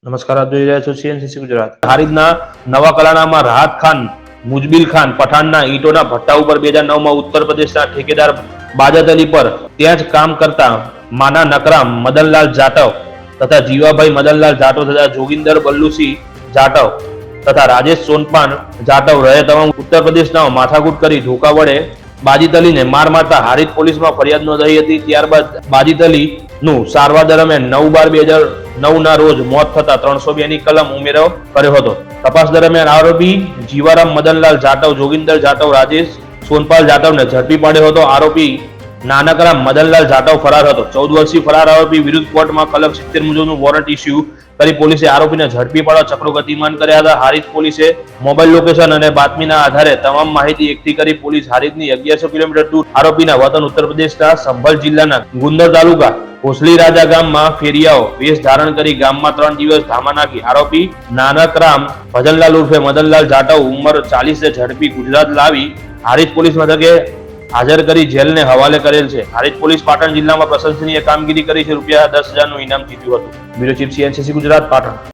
નમસ્કાર, આપ જોઈ રહ્યા છો સીએનસીસી ગુજરાત. હારીજના નવા કલાણામાં રાહત ખાન, મુજબિલ ખાન પઠાણના ઈંટોના ભઠ્ઠા ઉપર 2009માં ઉત્તર પ્રદેશના ઠેકેદાર બાજત અલી પર ત્યાં જ કામ કરતા માના નકરામ મદનલાલ જાટવ તથા જીવાભાઈ મદનલાલ જાટવ તથા જોગિંદર બલ્લુસિંહ જાટવ તથા રાજેશ સોનપાન જાટવ રહે તમામ ઉત્તર પ્રદેશના માથાકૂટ કરી ધોકા વડે બાજિત અલીને માર મારતા હારીજ પોલીસમાં ફરિયાદ નોંધાઈ હતી. ત્યારબાદ બાજિત અલીનું સારવાર દરમિયાન 9/12/2009 ના રોજ મોત થતા 302 ની કલમ ઉમેરો કર્યો હતો. તપાસ દરમિયાન આરોપી જીવારામ મદનલાલ જાટવ, જોગિંદર જાટવ, રાજેશ સોનપાલ જાટવને ઝડપી પાડ્યો હતો. આરોપી નાનકરામ મદનલાલ જાટવ ફરાર હતો. 14 વર્ષીય ફરાર આરોપી વિરુદ્ધ કોર્ટમાં કલમ 70 મુજબનું વોરંટ ઇસ્યુ કરી પોલીસે આરોપીને ઝડપી પાડવા ચક્રો ગતિમાન કર્યા હતા. હારીજ પોલીસે મોબાઈલ લોકેશન અને બાતમીના આધારે તમામ માહિતી એકઠી કરી પોલીસ હારીજની 1100 કિલોમીટર દૂર આરોપીના વતન ઉત્તર પ્રદેશના સંભલ જિલ્લાના ગુંદર તાલુકા કોસલી રાજા ગામમાં ફેરિયાઓ વેશ ધારણ કરી ગામમાં 3 દિવસ ધામા નાખી આરોપી નાનકરામ ભજનલાલ ઉર્ફે મદનલાલ જાટવ ઉંમર 40 ઝડપી ગુજરાત લાવી હારીજ પોલીસ મથકે હાજર કરી જેલને હવાલે કરેલ છે. હારીજ પોલીસ પાટણ જિલ્લામાં પ્રશંસનીય કામગીરી કરી છે. ₹10,000 નું ઇનામ જીત્યું હતું. Bureau chief CNCC Gujarat, Patan.